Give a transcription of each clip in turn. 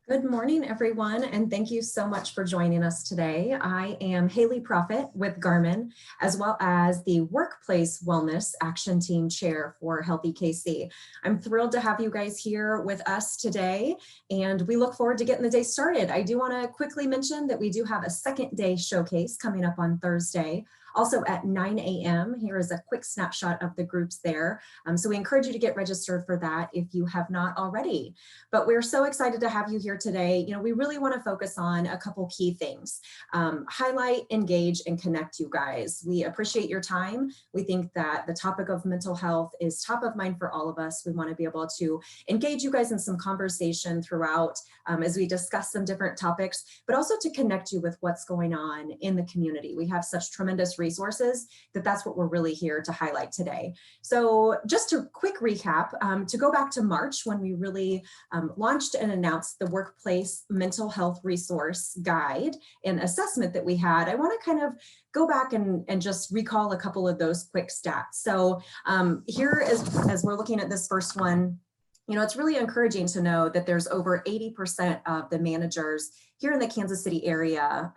Good morning, everyone, and thank you so much for joining us today. I am Haley Prophet with Garmin, as well as the Workplace Wellness Action Team Chair for Healthy KC. I'm thrilled to have you guys here with us today, and we look forward to getting the day started. I do want to quickly mention that we do have a second day showcase coming up on Thursday, also at 9 a.m. Here is a quick snapshot of the groups there. So we encourage you to get registered for that if you have not already. But we're so excited to have you here today. We really want to focus on a couple key things. Highlight, engage, and connect you guys. We appreciate your time. We think that the topic of mental health is top of mind for all of us. We want to be able to engage you guys in some conversation throughout as we discuss some different topics, but also to connect you with what's going on in the community. We have such tremendous resources that's what we're really here to highlight today. So just a quick recap, to go back to March when we really launched and announced the Workplace Mental Health Resource Guide and assessment that we had, I want to kind of go back and just recall a couple of those quick stats. So here as we're looking at this first one, it's really encouraging to know that there's over 80% of the managers here in the Kansas City area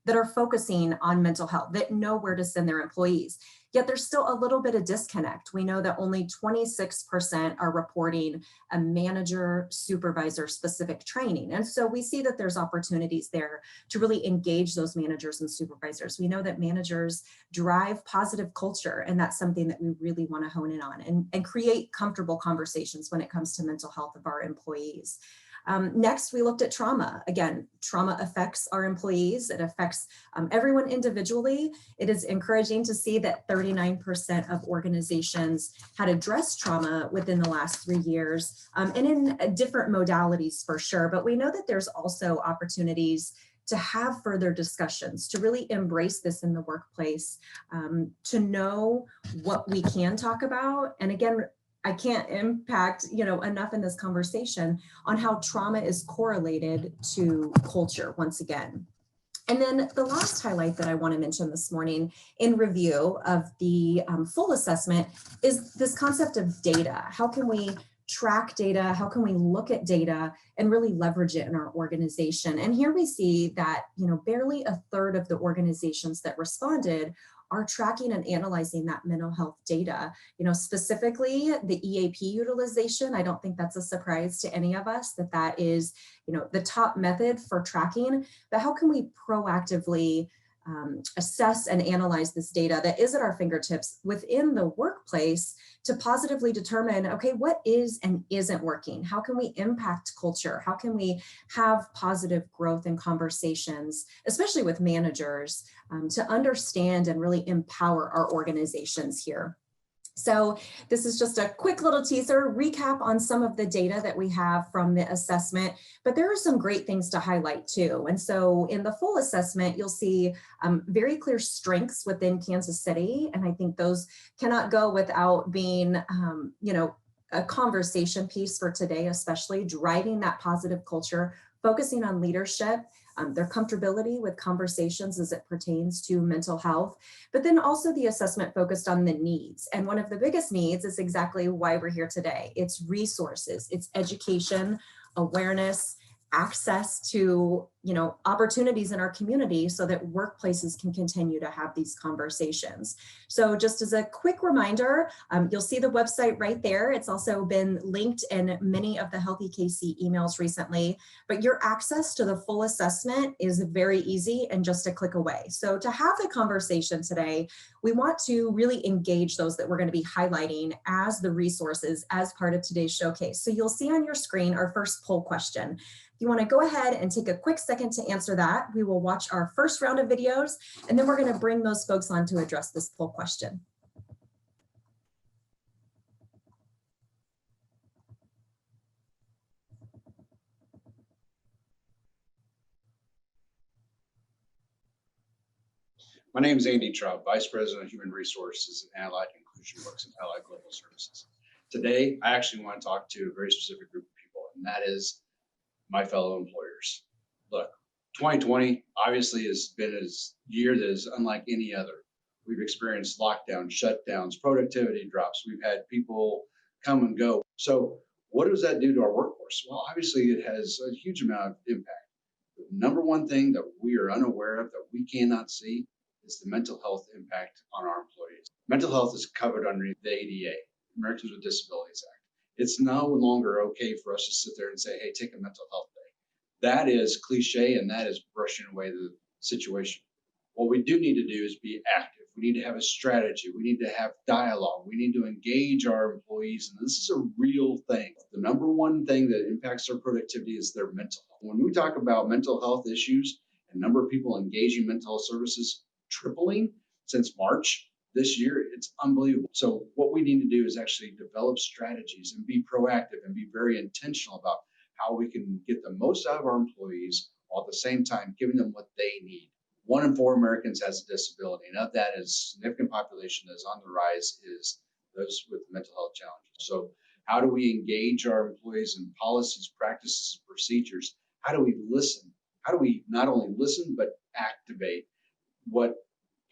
that are focusing on mental health, that know where to send their employees. Yet there's still a little bit of disconnect. We know that only 26% are reporting a manager supervisor specific training. And so we see that there's opportunities there to really engage those managers and supervisors. We know that managers drive positive culture, and that's something that we really want to hone in on and create comfortable conversations when it comes to mental health of our employees. Next, we looked at trauma. Again, trauma affects our employees. It affects everyone individually. It is encouraging to see that 39% of organizations had addressed trauma within the last 3 years, and in different modalities for sure. But we know that there's also opportunities to have further discussions, to really embrace this in the workplace, to know what we can talk about. And again, I can't impact, enough in this conversation on how trauma is correlated to culture once again. And then the last highlight that I want to mention this morning in review of the full assessment is this concept of data. How can we track data? How can we look at data and really leverage it in our organization? And here we see that, barely a third of the organizations that responded are tracking and analyzing that mental health data. Specifically the EAP utilization. I don't think that's a surprise to any of us that is, the top method for tracking, but how can we proactively assess and analyze this data that is at our fingertips within the workplace to positively determine, okay, what is and isn't working? How can we impact culture? How can we have positive growth in conversations, especially with managers, to understand and really empower our organizations here? So this is just a quick little teaser recap on some of the data that we have from the assessment, but there are some great things to highlight too. And so in the full assessment, you'll see very clear strengths within Kansas City. And I think those cannot go without being, a conversation piece for today, especially driving that positive culture, focusing on leadership, their comfortability with conversations as it pertains to mental health, but then also the assessment focused on the needs. And one of the biggest needs is exactly why we're here today. It's resources, it's education, awareness, access to, opportunities in our community so that workplaces can continue to have these conversations. So just as a quick reminder, you'll see the website right there. It's also been linked in many of the Healthy KC emails recently, but your access to the full assessment is very easy and just a click away. So to have the conversation today, we want to really engage those that we're going to be highlighting as the resources as part of today's showcase. So you'll see on your screen our first poll question. If you want to go ahead and take a quick second to answer that, we will watch our first round of videos, and then we're going to bring those folks on to address this poll question. My name is Andy Traub, Vice President of Human Resources and Allied Inclusion Works and Allied Global Services. Today, I actually want to talk to a very specific group of people, and that is my fellow employers. Look, 2020 obviously has been a year that is unlike any other. We've experienced lockdowns, shutdowns, productivity drops. We've had people come and go. So What does that do to our workforce? Well, obviously, it has a huge amount of impact. The number one thing that we are unaware of, that we cannot see, is the mental health impact on our employees. Mental health is covered under the ADA, Americans with Disabilities Act. It's no longer okay for us to sit there and say, hey, take a mental health day. That is cliche, and that is brushing away the situation. What we do need to do is be active. We need to have a strategy. We need to have dialogue. We need to engage our employees. And this is a real thing. The number one thing that impacts their productivity is their mental health. When we talk about mental health issues and number of people engaging mental health services tripling since March this year, it's unbelievable. So what we need to do is actually develop strategies and be proactive and be very intentional about how we can get the most out of our employees while at the same time giving them what they need. 1 in 4 Americans has a disability, and of that, is a significant population that is on the rise is those with mental health challenges. So how do we engage our employees in policies, practices, procedures? How do we listen? How do we not only listen, but activate what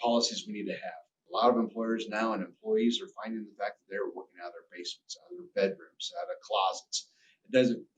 policies we need to have? A lot of employers now and employees are finding the fact that they're working out of their basements, out of their bedrooms, out of closets.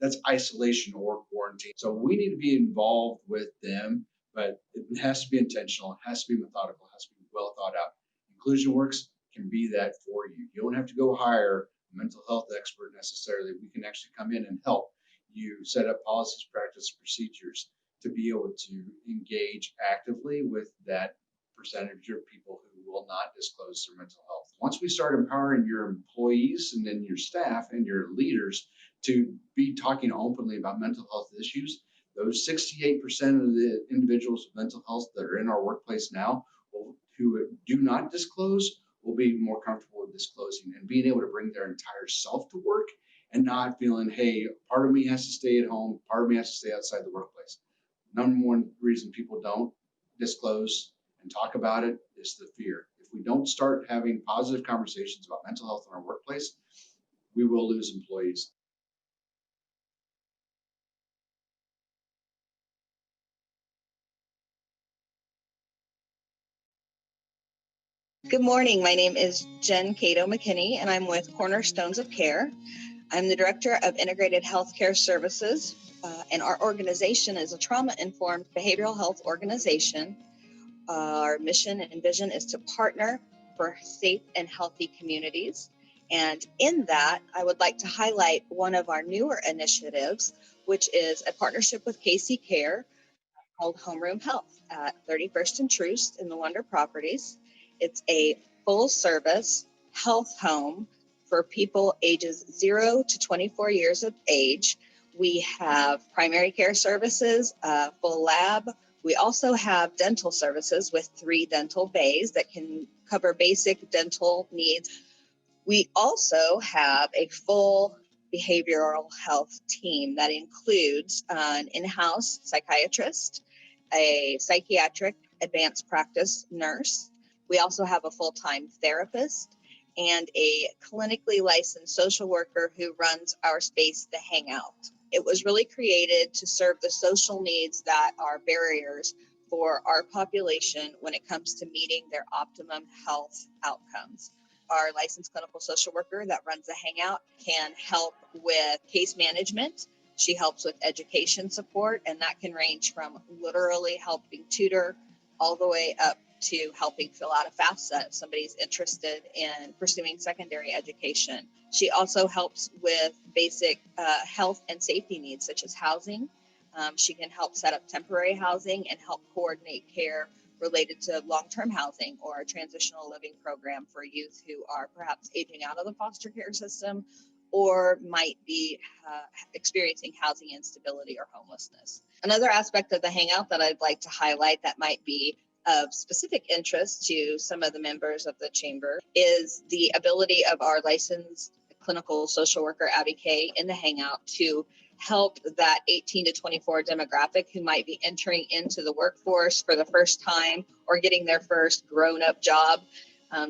That's isolation or quarantine. So we need to be involved with them, but it has to be intentional. It has to be methodical. It has to be well thought out. Inclusion Works can be that for you. You don't have to go hire a mental health expert necessarily. We can actually come in and help you set up policies, practice, procedures to be able to engage actively with that percentage of people who will not disclose their mental health. Once we start empowering your employees and then your staff and your leaders to be talking openly about mental health issues, those 68% of the individuals with mental health that are in our workplace now who do not disclose will be more comfortable with disclosing and being able to bring their entire self to work and not feeling, hey, part of me has to stay at home, part of me has to stay outside the workplace. Number one reason people don't disclose and talk about it is the fear. If we don't start having positive conversations about mental health in our workplace, we will lose employees. Good morning. My name is Jen Cato McKinney, and I'm with Cornerstones of Care. I'm the Director of Integrated Healthcare Services, and our organization is a trauma-informed behavioral health organization. Our mission and vision is to partner for safe and healthy communities. And in that, I would like to highlight one of our newer initiatives, which is a partnership with KC Care called Homeroom Health at 31st and Troost in the Wonder Properties. It's a full-service health home for people ages 0 to 24 years of age. We have primary care services, full lab. We also have dental services with 3 dental bays that can cover basic dental needs. We also have a full behavioral health team that includes an in-house psychiatrist, a psychiatric advanced practice nurse. We also have a full-time therapist and a clinically licensed social worker who runs our space, The Hangout. It was really created to serve the social needs that are barriers for our population when it comes to meeting their optimum health outcomes. Our licensed clinical social worker that runs The Hangout can help with case management. She helps with education support, and that can range from literally helping tutor all the way up to helping fill out a FAFSA if somebody's interested in pursuing secondary education. She also helps with basic health and safety needs such as housing. She can help set up temporary housing and help coordinate care related to long-term housing or a transitional living program for youth who are perhaps aging out of the foster care system or might be experiencing housing instability or homelessness. Another aspect of the Hangout that I'd like to highlight that might be of specific interest to some of the members of the chamber is the ability of our licensed clinical social worker, Abby Kay, in the Hangout to help that 18 to 24 demographic who might be entering into the workforce for the first time or getting their first grown-up job.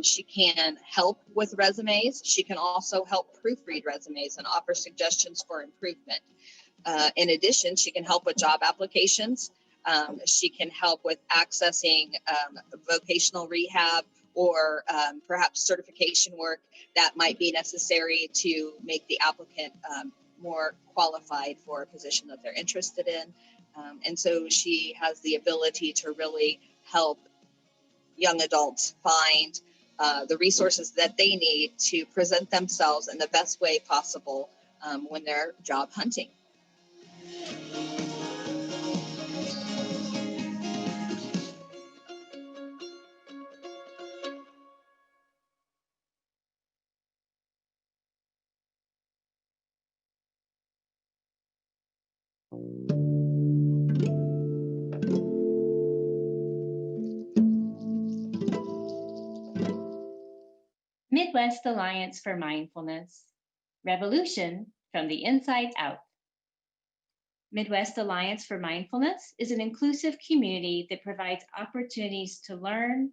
She can help with resumes. She can also help proofread resumes and offer suggestions for improvement. In addition, she can help with job applications. She can help with accessing vocational rehab or perhaps certification work that might be necessary to make the applicant more qualified for a position that they're interested in. And so she has the ability to really help young adults find the resources that they need to present themselves in the best way possible when they're job hunting. Midwest Alliance for Mindfulness, Revolution from the Inside Out. Midwest Alliance for Mindfulness is an inclusive community that provides opportunities to learn,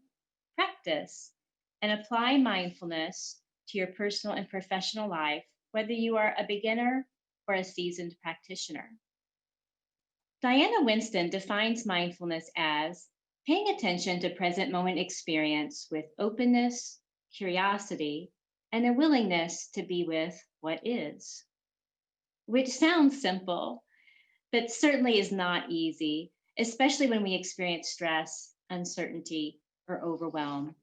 practice, and apply mindfulness to your personal and professional life, whether you are a beginner or a seasoned practitioner. Diana Winston defines mindfulness as paying attention to present moment experience with openness, curiosity, and a willingness to be with what is. Which sounds simple, but certainly is not easy, especially when we experience stress, uncertainty, or overwhelm.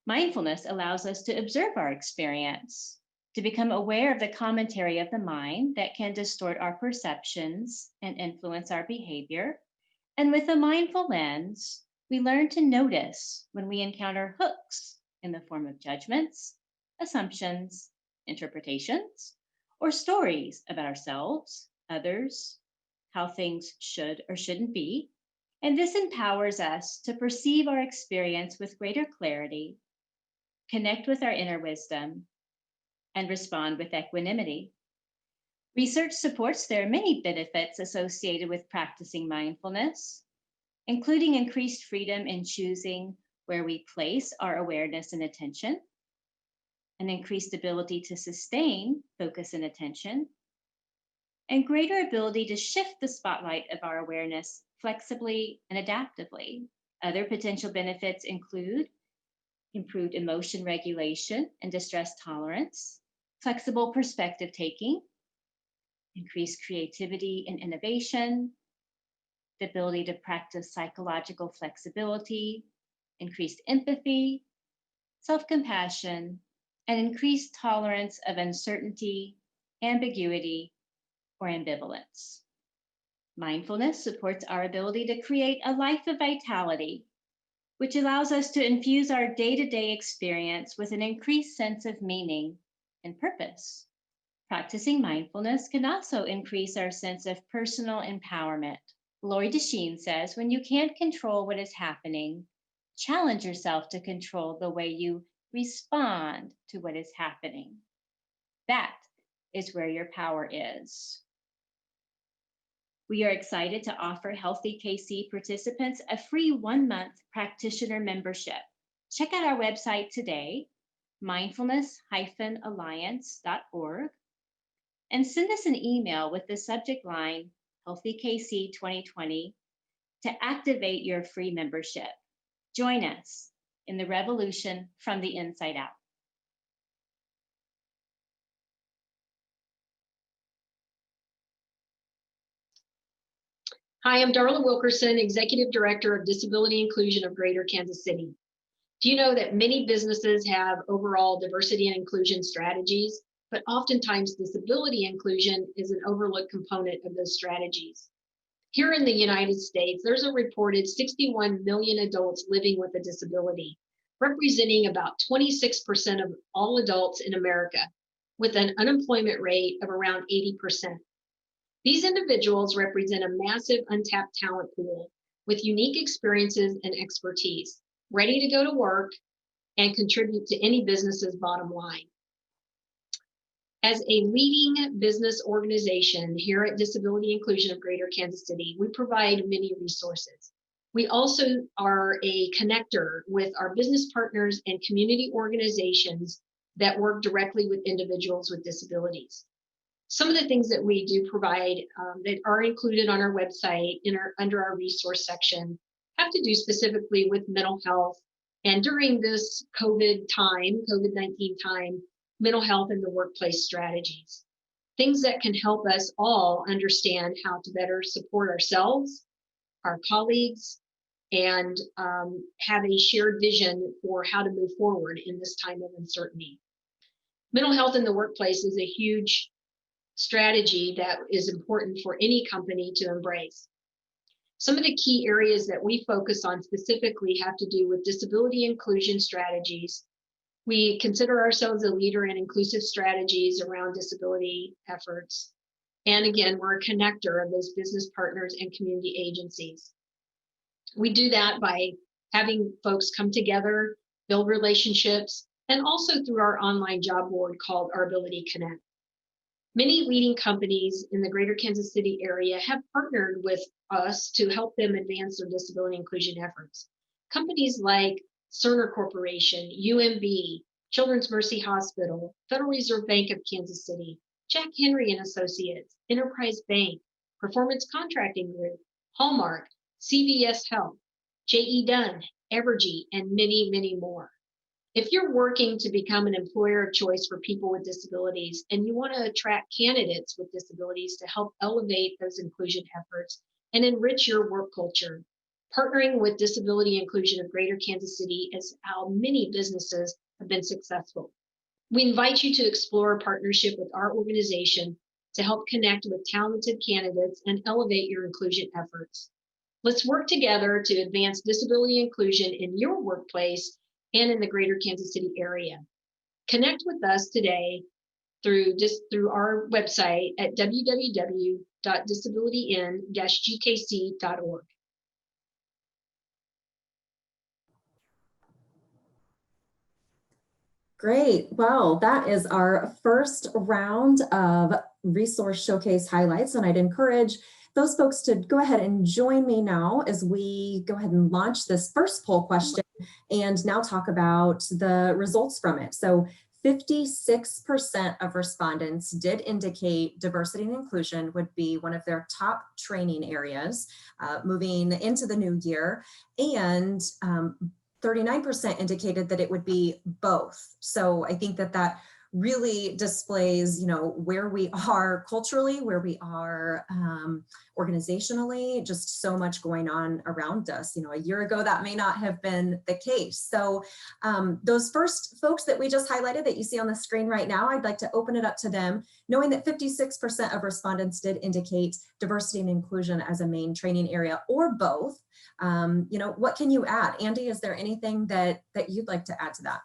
Mindfulness allows us to observe our experience, to become aware of the commentary of the mind that can distort our perceptions and influence our behavior. And with a mindful lens, we learn to notice when we encounter hooks in the form of judgments, assumptions, interpretations, or stories about ourselves, others, how things should or shouldn't be. And this empowers us to perceive our experience with greater clarity, connect with our inner wisdom, and respond with equanimity. Research supports there are many benefits associated with practicing mindfulness, including increased freedom in choosing where we place our awareness and attention, an increased ability to sustain focus and attention, and greater ability to shift the spotlight of our awareness flexibly and adaptively. Other potential benefits include improved emotion regulation and distress tolerance, flexible perspective taking, increased creativity and innovation, the ability to practice psychological flexibility, increased empathy, self-compassion, and increased tolerance of uncertainty, ambiguity, or ambivalence. Mindfulness supports our ability to create a life of vitality, which allows us to infuse our day-to-day experience with an increased sense of meaning and purpose. Practicing mindfulness can also increase our sense of personal empowerment. Lori Desheen says, when you can't control what is happening, challenge yourself to control the way you respond to what is happening. That is where your power is. We are excited to offer Healthy KC participants a free 1-month practitioner membership. Check out our website today, mindfulness-alliance.org, and send us an email with the subject line Healthy KC 2020 to activate your free membership. Join us in the revolution from the inside out. Hi, I'm Darla Wilkerson, Executive Director of Disability Inclusion of Greater Kansas City. Do you know that many businesses have overall diversity and inclusion strategies, but oftentimes disability inclusion is an overlooked component of those strategies? Here in the United States, there's a reported 61 million adults living with a disability, representing about 26% of all adults in America, with an unemployment rate of around 80%. These individuals represent a massive untapped talent pool with unique experiences and expertise, ready to go to work and contribute to any business's bottom line. As a leading business organization here at Disability Inclusion of Greater Kansas City, we provide many resources. We also are a connector with our business partners and community organizations that work directly with individuals with disabilities. Some of the things that we do provide that are included on our website under our resource section have to do specifically with mental health, And during this COVID-19 time, mental health in the workplace strategies, things that can help us all understand how to better support ourselves, our colleagues, and have a shared vision for how to move forward in this time of uncertainty. Mental health in the workplace is a huge strategy that is important for any company to embrace. Some of the key areas that we focus on specifically have to do with disability inclusion strategies. We consider ourselves a leader in inclusive strategies around disability efforts. And again, we're a connector of those business partners and community agencies. We do that by having folks come together, build relationships, and also through our online job board called Our Ability Connect. Many leading companies in the greater Kansas City area have partnered with us to help them advance their disability inclusion efforts. Companies like Cerner Corporation, UMB, Children's Mercy Hospital, Federal Reserve Bank of Kansas City, Jack Henry and Associates, Enterprise Bank, Performance Contracting Group, Hallmark, CVS Health, J.E. Dunn, Evergy, and many, many more. If you're working to become an employer of choice for people with disabilities and you want to attract candidates with disabilities to help elevate those inclusion efforts and enrich your work culture, partnering with Disability Inclusion of Greater Kansas City is how many businesses have been successful. We invite you to explore a partnership with our organization to help connect with talented candidates and elevate your inclusion efforts. Let's work together to advance disability inclusion in your workplace and in the greater Kansas City area. Connect with us today through our website at www.disabilityin-gkc.org. Great. Well, that is our first round of resource showcase highlights, and I'd encourage those folks to go ahead and join me now as we go ahead and launch this first poll question and now talk about the results from it. So 56% of respondents did indicate diversity and inclusion would be one of their top training areas moving into the new year, and 39% indicated that it would be both. So I think that really displays, where we are culturally, where we are organizationally, just so much going on around us. A year ago, that may not have been the case. So those first folks that we just highlighted that you see on the screen right now, I'd like to open it up to them, knowing that 56% of respondents did indicate diversity and inclusion as a main training area or both. What can you add? Andy, is there anything that you'd like to add to that?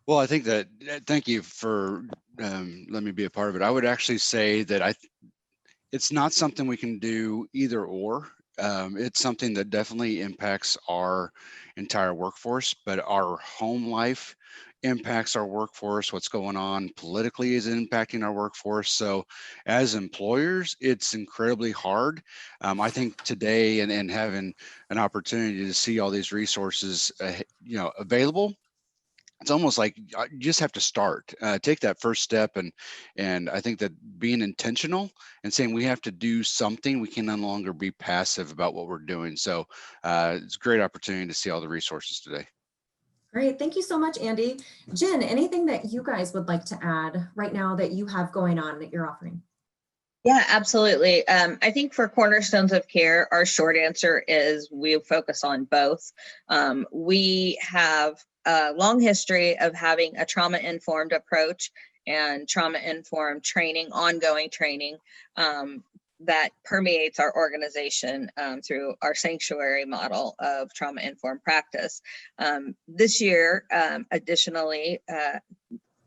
Well, I think that, thank you for letting me be a part of it. I would actually say that it's not something we can do either or. It's something that definitely impacts our entire workforce, but our home life impacts our workforce. What's going on politically is impacting our workforce. So as employers, it's incredibly hard. I think today and having an opportunity to see all these resources, available, it's almost like you just have to start, take that first step. And I think that being intentional and saying we have to do something, we can no longer be passive about what we're doing. So it's a great opportunity to see all the resources today. Great. Thank you so much, Andy. Jen, anything that you guys would like to add right now that you have going on that you're offering? Yeah, absolutely. I think for Cornerstones of Care, our short answer is we focus on both. We have a long history of having a trauma-informed approach and trauma-informed training, ongoing training that permeates our organization through our sanctuary model of trauma-informed practice. This year, additionally,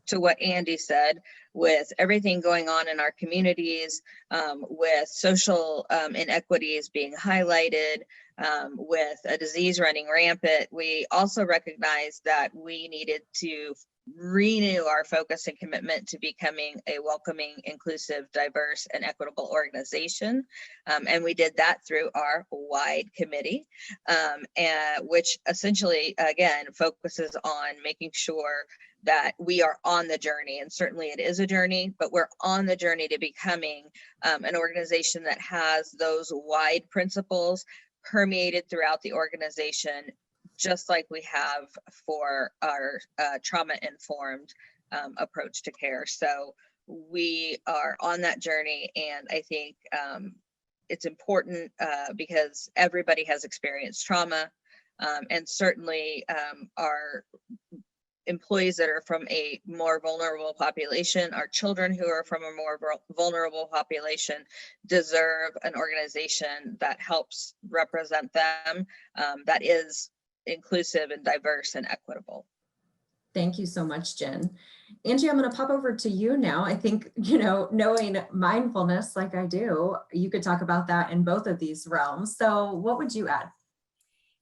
to what Andy said, with everything going on in our communities, with social inequities being highlighted, with a disease running rampant, we also recognized that we needed to renew our focus and commitment to becoming a welcoming, inclusive, diverse, and equitable organization. And we did that through our wide committee, which essentially, again, focuses on making sure that we are on the journey. And certainly it is a journey, but we're on the journey to becoming an organization that has those wide principles permeated throughout the organization, just like we have for our trauma-informed approach to care. So we are on that journey, and I think it's important because everybody has experienced trauma, and certainly our employees that are from a more vulnerable population, our children who are from a more vulnerable population deserve an organization that helps represent them, that is inclusive and diverse and equitable. Thank you so much, Jen. Angie, I'm going to pop over to you now. I think, knowing mindfulness like I do, you could talk about that in both of these realms. So what would you add?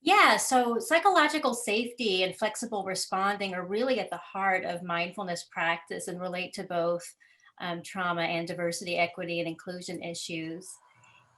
Yeah, so psychological safety and flexible responding are really at the heart of mindfulness practice and relate to both trauma and diversity, equity, and inclusion issues.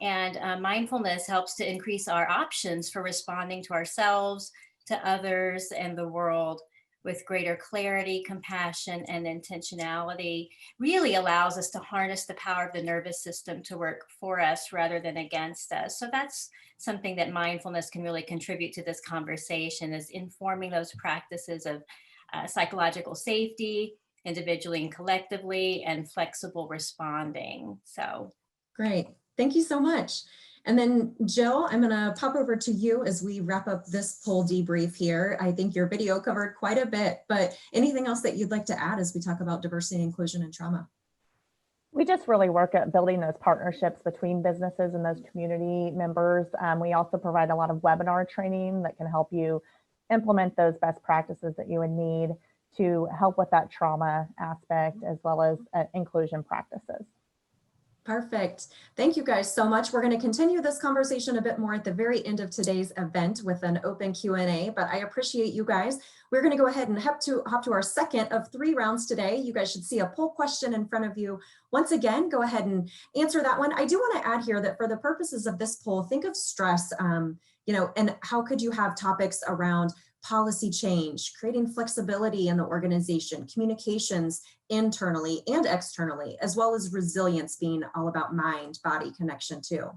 And mindfulness helps to increase our options for responding to ourselves, to others, and the world with greater clarity, compassion, and intentionality. Really allows us to harness the power of the nervous system to work for us rather than against us. So that's something that mindfulness can really contribute to this conversation, is informing those practices of psychological safety, individually and collectively, and flexible responding. So Great. Thank you so much. And then Jill, I'm going to pop over to you as we wrap up this poll debrief here. I think your video covered quite a bit, but anything else that you'd like to add as we talk about diversity, inclusion, and trauma? We just really work at building those partnerships between businesses and those community members. We also provide a lot of webinar training that can help you implement those best practices that you would need to help with that trauma aspect, as well as inclusion practices. Perfect. Thank you guys so much. We're going to continue this conversation a bit more at the very end of today's event with an open Q&A, but I appreciate you guys. We're going to go ahead and hop to our second of 3 rounds today. You guys should see a poll question in front of you. Once again, go ahead and answer that one. I do want to add here that for the purposes of this poll, think of stress, and how could you have topics around policy change, creating flexibility in the organization, communications internally and externally, as well as resilience being all about mind-body connection too.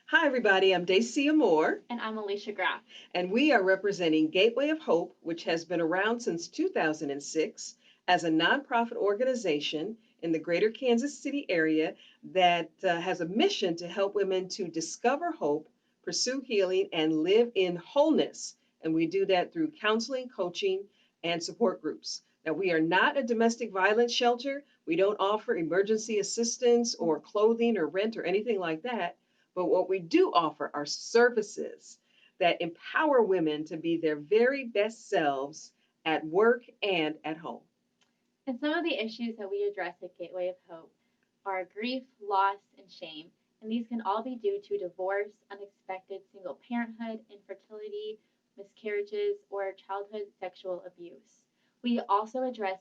Hi, everybody. I'm Dacia Moore. And I'm Alicia Graff. And we are representing Gateway of Hope, which has been around since 2006 as a nonprofit organization in the greater Kansas City area that has a mission to help women to discover hope, pursue healing, and live in wholeness. And we do that through counseling, coaching, and support groups. Now, we are not a domestic violence shelter. We don't offer emergency assistance or clothing or rent or anything like that. But what we do offer are services that empower women to be their very best selves at work and at home. And some of the issues that we address at Gateway of Hope are grief, loss, and shame. And these can all be due to divorce, unexpected single parenthood, infertility, miscarriages, or childhood sexual abuse. We also address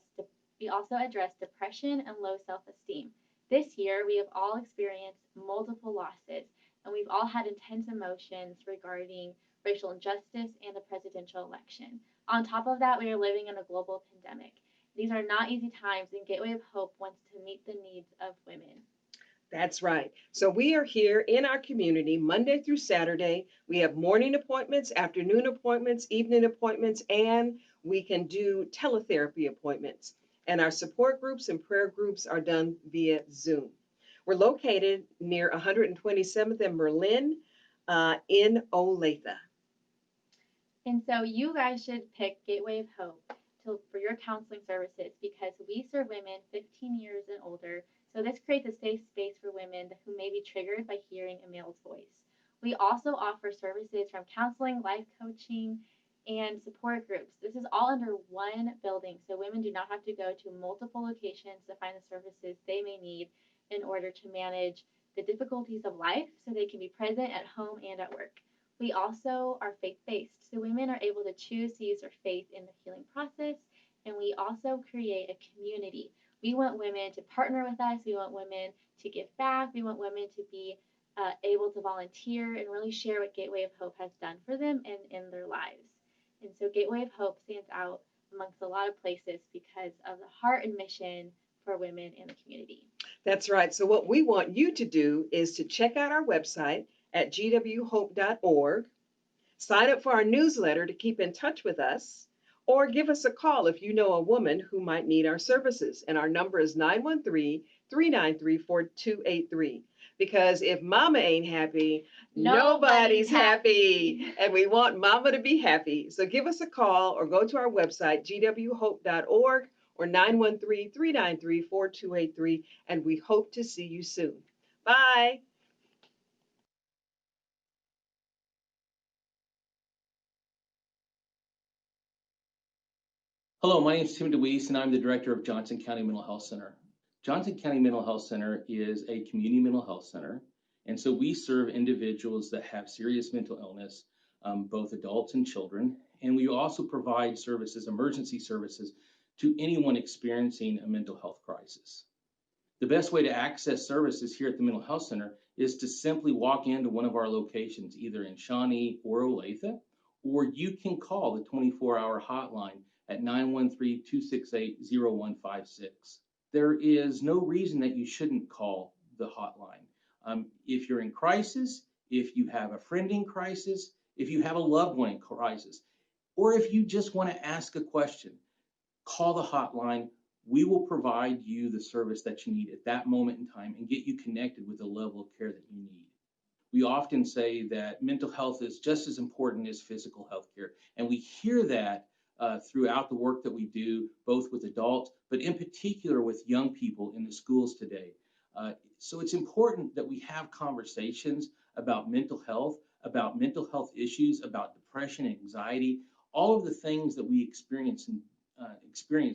depression and low self-esteem. This year, we have all experienced multiple losses, and we've all had intense emotions regarding racial injustice and the presidential election. On top of that, we are living in a global pandemic. These are not easy times, and Gateway of Hope wants to meet the needs of women. That's right. So we are here in our community Monday through Saturday. We have morning appointments, afternoon appointments, evening appointments, and we can do teletherapy appointments. And our support groups and prayer groups are done via Zoom. We're located near 127th and Merlin in Olathe. And so you guys should pick Gateway of Hope for your counseling services, because we serve women 15 years and older. So this creates a safe space for women who may be triggered by hearing a male's voice. We also offer services from counseling, life coaching, and support groups. This is all under one building, so women do not have to go to multiple locations to find the services they may need in order to manage the difficulties of life, so they can be present at home and at work. We also are faith-based, so women are able to choose to use their faith in the healing process, and we also create a community. We want women to partner with us. We want women to give back. We want women to be able to volunteer and really share what Gateway of Hope has done for them and in their lives. And so Gateway of Hope stands out amongst a lot of places because of the heart and mission for women in the community. That's right. So what we want you to do is to check out our website at gwhope.org. Sign up for our newsletter to keep in touch with us, or give us a call if you know a woman who might need our services. And our number is 913-393-4283. Because if mama ain't happy, nobody's happy. And we want mama to be happy. So give us a call or go to our website, gwhope.org or 913-393-4283. And we hope to see you soon. Bye. Hello, my name is Tim DeWeese, and I'm the director of Johnson County Mental Health Center. Johnson County Mental Health Center is a community mental health center, and so we serve individuals that have serious mental illness, both adults and children, and we also provide services, emergency services, to anyone experiencing a mental health crisis. The best way to access services here at the Mental Health Center is to simply walk into one of our locations, either in Shawnee or Olathe, or you can call the 24-hour hotline at 913-268-0156. There is no reason that you shouldn't call the hotline. If you're in crisis, if you have a friend in crisis, if you have a loved one in crisis, or if you just want to ask a question, call the hotline. We will provide you the service that you need at that moment in time and get you connected with the level of care that you need. We often say that mental health is just as important as physical health care, and we hear that throughout the work that we do, both with adults, but in particular with young people in the schools today. So it's important that we have conversations about mental health issues, about depression, anxiety, all of the things that we experience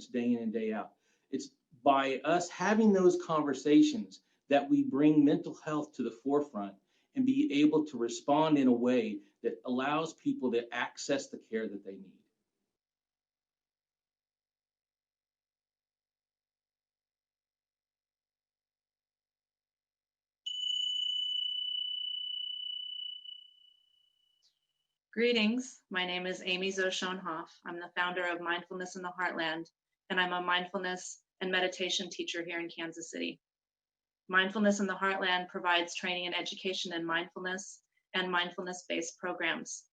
day in and day out. It's by us having those conversations that we bring mental health to the forefront and be able to respond in a way that allows people to access the care that they need. Greetings, my name is Amy Zoshonhoff. I'm the founder of Mindfulness in the Heartland, and I'm a mindfulness and meditation teacher here in Kansas City. Mindfulness in the Heartland provides training and education in mindfulness and mindfulness-based programs.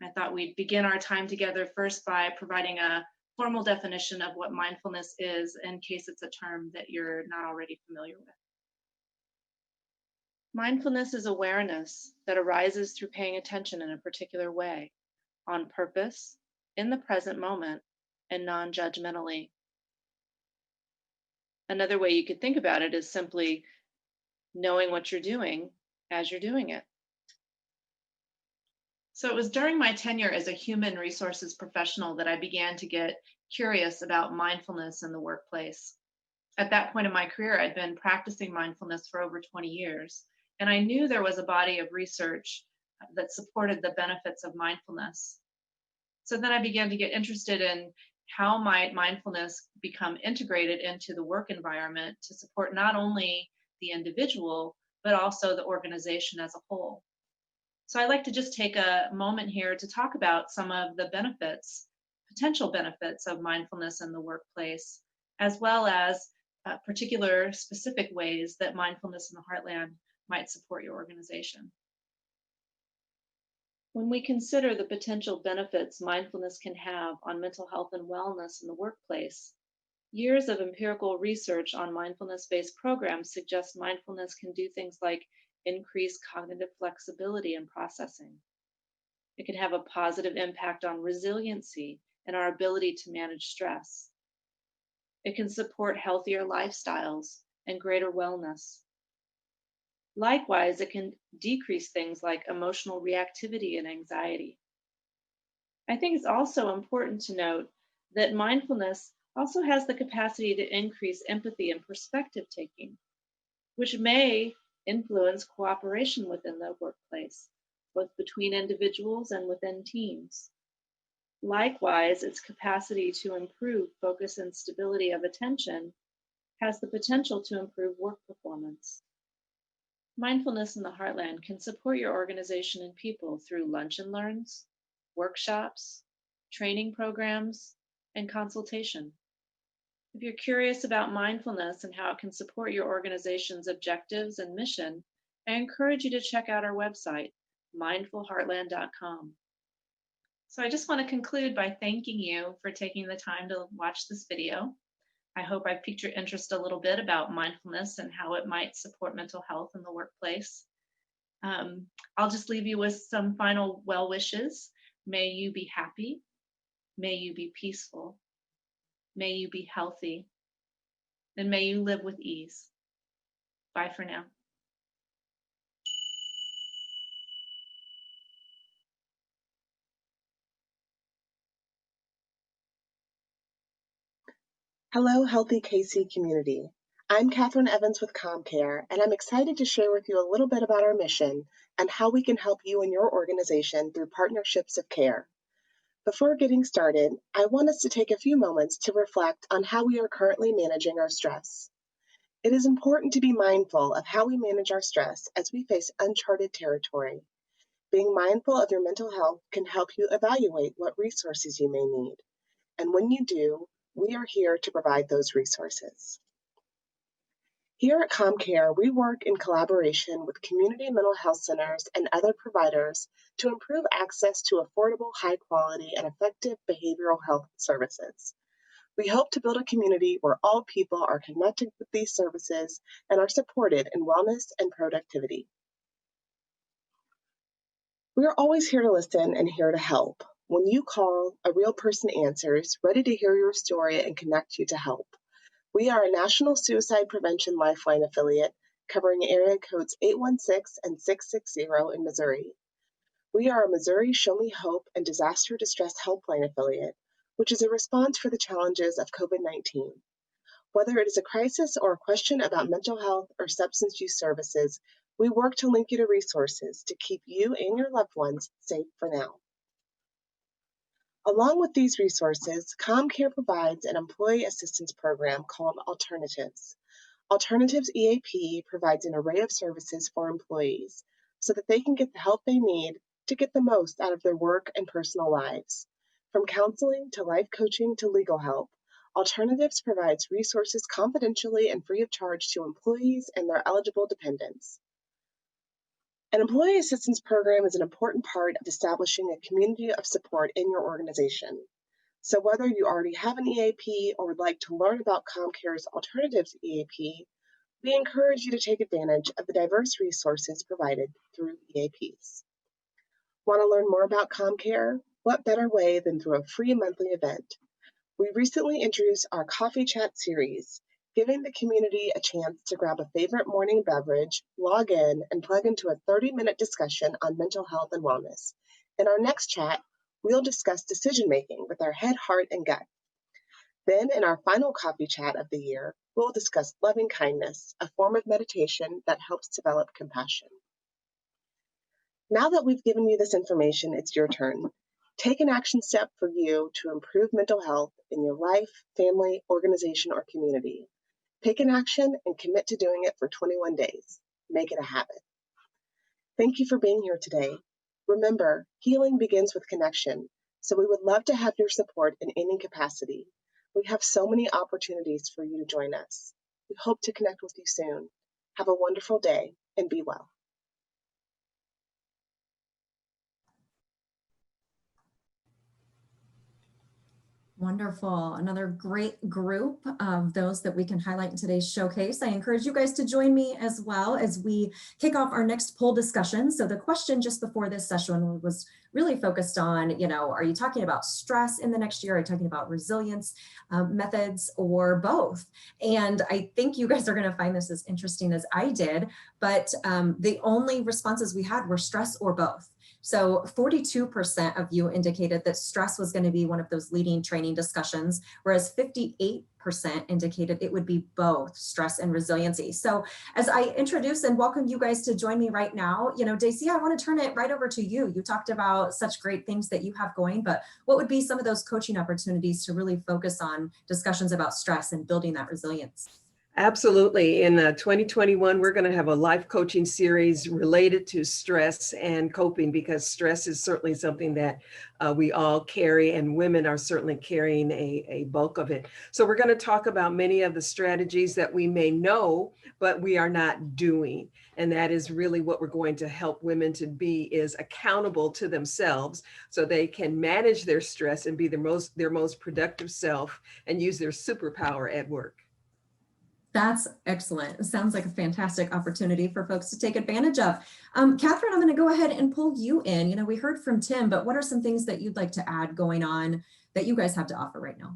I thought we'd begin our time together first by providing a formal definition of what mindfulness is, in case it's a term that you're not already familiar with. Mindfulness is awareness that arises through paying attention in a particular way, on purpose, in the present moment, and non-judgmentally. Another way you could think about it is simply knowing what you're doing as you're doing it. So it was during my tenure as a human resources professional that I began to get curious about mindfulness in the workplace. At that point in my career, I'd been practicing mindfulness for over 20 years, and I knew there was a body of research that supported the benefits of mindfulness. So then I began to get interested in how might mindfulness become integrated into the work environment to support not only the individual, but also the organization as a whole. So I'd like to just take a moment here to talk about some of the benefits, potential benefits of mindfulness in the workplace, as well as particular specific ways that mindfulness in the Heartland might support your organization. When we consider the potential benefits mindfulness can have on mental health and wellness in the workplace, years of empirical research on mindfulness-based programs suggest mindfulness can do things like increase cognitive flexibility and processing. It can have a positive impact on resiliency and our ability to manage stress. It can support healthier lifestyles and greater wellness. Likewise, it can decrease things like emotional reactivity and anxiety. I think it's also important to note that mindfulness also has the capacity to increase empathy and perspective taking, which may influence cooperation within the workplace, both between individuals and within teams. Likewise, its capacity to improve focus and stability of attention has the potential to improve work performance. Mindfulness in the Heartland can support your organization and people through lunch and learns, workshops, training programs, and consultation. If you're curious about mindfulness and how it can support your organization's objectives and mission, I encourage you to check out our website, mindfulheartland.com. So I just want to conclude by thanking you for taking the time to watch this video. I hope I've piqued your interest a little bit about mindfulness and how it might support mental health in the workplace. I'll just leave you with some final well wishes. May you be happy. May you be peaceful. May you be healthy. And may you live with ease. Bye for now. Hello, Healthy KC community. I'm Catherine Evans with ComCare, and I'm excited to share with you a little bit about our mission and how we can help you and your organization through partnerships of care. Before getting started, I want us to take a few moments to reflect on how we are currently managing our stress. It is important to be mindful of how we manage our stress as we face uncharted territory. Being mindful of your mental health can help you evaluate what resources you may need. And when you do, we are here to provide those resources. Here at ComCare, we work in collaboration with community mental health centers and other providers to improve access to affordable, high quality, and effective behavioral health services. We hope to build a community where all people are connected with these services and are supported in wellness and productivity. We are always here to listen and here to help. When you call, a real person answers, ready to hear your story and connect you to help. We are a National Suicide Prevention Lifeline affiliate covering area codes 816 and 660 in Missouri. We are a Missouri Show Me Hope and Disaster Distress Helpline affiliate, which is a response for the challenges of COVID-19. Whether it is a crisis or a question about mental health or substance use services, we work to link you to resources to keep you and your loved ones safe for now. Along with these resources, ComCare provides an employee assistance program called Alternatives. Alternatives EAP provides an array of services for employees so that they can get the help they need to get the most out of their work and personal lives. From counseling to life coaching to legal help, Alternatives provides resources confidentially and free of charge to employees and their eligible dependents. An employee assistance program is an important part of establishing a community of support in your organization. So whether you already have an EAP or would like to learn about ComCare's Alternatives EAP, we encourage you to take advantage of the diverse resources provided through EAPs. Want to learn more about ComCare? What better way than through a free monthly event? We recently introduced our Coffee Chat series, giving the community a chance to grab a favorite morning beverage, log in, and plug into a 30-minute discussion on mental health and wellness. In our next chat, we'll discuss decision-making with our head, heart, and gut. Then, in our final coffee chat of the year, we'll discuss loving kindness, a form of meditation that helps develop compassion. Now that we've given you this information, it's your turn. Take an action step for you to improve mental health in your life, family, organization, or community. Take an action and commit to doing it for 21 days. Make it a habit. Thank you for being here today. Remember, healing begins with connection, so we would love to have your support in any capacity. We have so many opportunities for you to join us. We hope to connect with you soon. Have a wonderful day and be well. Wonderful. Another great group of those that we can highlight in today's showcase. I encourage you guys to join me as well as we kick off our next poll discussion. So the question just before this session was really focused on, are you talking about stress in the next year? Are you talking about resilience methods or both? And I think you guys are going to find this as interesting as I did, but the only responses we had were stress or both. So 42% of you indicated that stress was going to be one of those leading training discussions, whereas 58% indicated it would be both stress and resiliency. So as I introduce and welcome you guys to join me right now, Daisy, I want to turn it right over to you. You talked about such great things that you have going, but what would be some of those coaching opportunities to really focus on discussions about stress and building that resilience? Absolutely. In 2021, we're going to have a life coaching series related to stress and coping, because stress is certainly something that we all carry, and women are certainly carrying a bulk of it. So we're going to talk about many of the strategies that we may know, but we are not doing. And that is really what we're going to help women to be, is accountable to themselves so they can manage their stress and be their most productive self and use their superpower at work. That's excellent. It sounds like a fantastic opportunity for folks to take advantage of. Catherine, I'm going to go ahead and pull you in. You know, we heard from Tim, but what are some things that you'd like to add going on that you guys have to offer right now?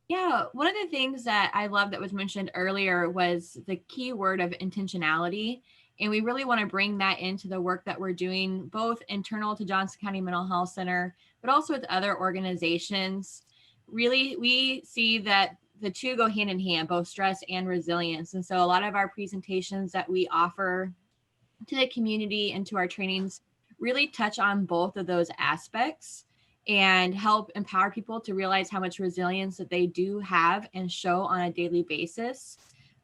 Yeah, one of the things that I love that was mentioned earlier was the key word of intentionality. And we really want to bring that into the work that we're doing, both internal to Johnson County Mental Health Center, but also with other organizations. Really, we see that the two go hand in hand, both stress and resilience. And so a lot of our presentations that we offer to the community and to our trainings really touch on both of those aspects and help empower people to realize how much resilience that they do have and show on a daily basis.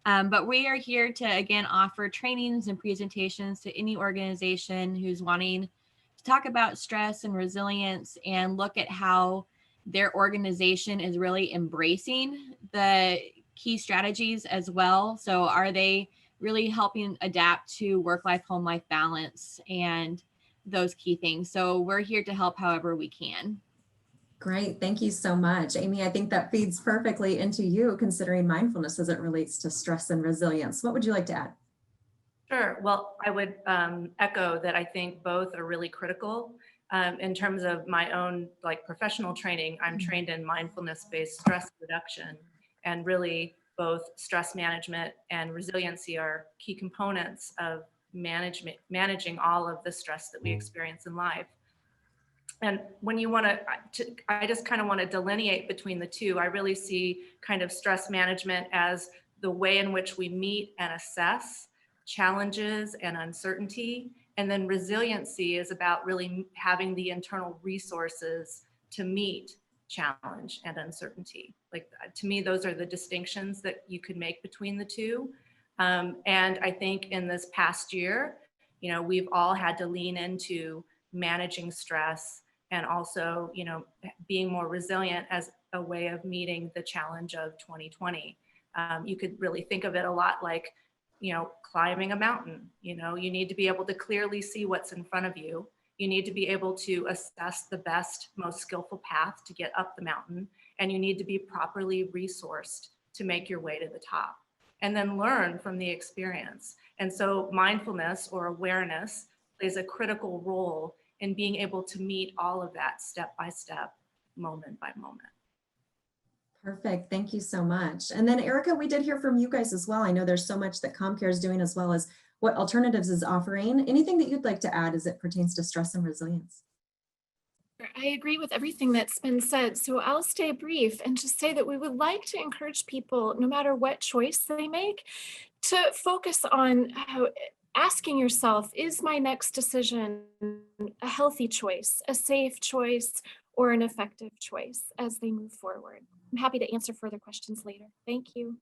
But we are here to, again, offer trainings and presentations to any organization who's wanting to talk about stress and resilience and look at how their organization is really embracing the key strategies as well. So are they really helping adapt to work-life, home-life balance and those key things? So we're here to help however we can. Great. Thank you so much. Amy, I think that feeds perfectly into you, considering mindfulness as it relates to stress and resilience. What would you like to add? Sure. Well, I would echo that I think both are really critical. In terms of my own professional training, I'm trained in mindfulness-based stress reduction, and really both stress management and resiliency are key components of managing all of the stress that we experience in life. And when you want to, I just kind of want to delineate between the two. I really see kind of stress management as the way in which we meet and assess challenges and uncertainty. And then resiliency is about really having the internal resources to meet challenge and uncertainty. To me, those are the distinctions that you could make between the two. And I think in this past year, we've all had to lean into managing stress and also, being more resilient as a way of meeting the challenge of 2020. You could really think of it a lot like, climbing a mountain. You need to be able to clearly see what's in front of you. You need to be able to assess the best, most skillful path to get up the mountain, and you need to be properly resourced to make your way to the top, and then learn from the experience. And so mindfulness or awareness plays a critical role in being able to meet all of that step by step, moment by moment. Perfect. Thank you so much. And then Erica, we did hear from you guys as well. I know there's so much that ComCare is doing, as well as what Alternatives is offering. Anything that you'd like to add as it pertains to stress and resilience? I agree with everything that's been said, so I'll stay brief and just say that we would like to encourage people, no matter what choice they make, to focus on asking yourself, is my next decision a healthy choice, a safe choice, or an effective choice as they move forward? I'm happy to answer further questions later. Thank you.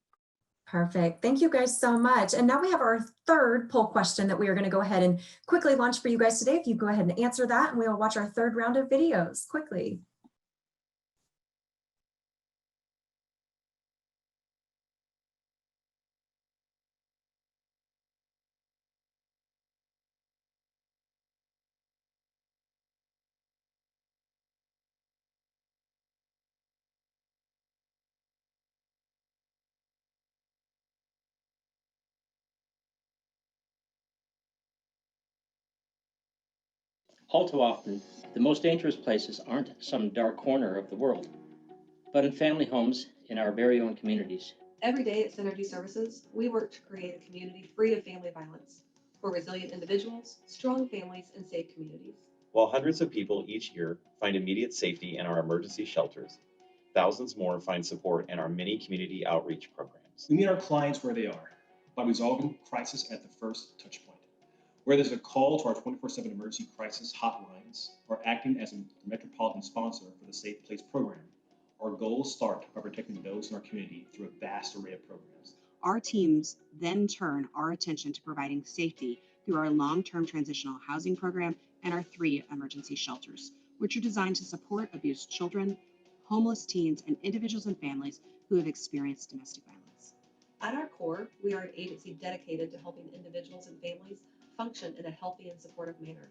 Perfect. Thank you guys so much. And now we have our third poll question that we are going to go ahead and quickly launch for you guys today. If you go ahead and answer that, and we will watch our third round of videos quickly. All too often, the most dangerous places aren't some dark corner of the world, but in family homes in our very own communities. Every day at Synergy Services, we work to create a community free of family violence for resilient individuals, strong families, and safe communities. While hundreds of people each year find immediate safety in our emergency shelters, thousands more find support in our many community outreach programs. We meet our clients where they are by resolving crisis at the first touch point. Whether there's a call to our 24/7 emergency crisis hotlines or acting as a metropolitan sponsor for the Safe Place program, our goals start by protecting those in our community through a vast array of programs. Our teams then turn our attention to providing safety through our long-term transitional housing program and our 3 emergency shelters, which are designed to support abused children, homeless teens, and individuals and families who have experienced domestic violence. At our core, we are an agency dedicated to helping individuals and families function in a healthy and supportive manner.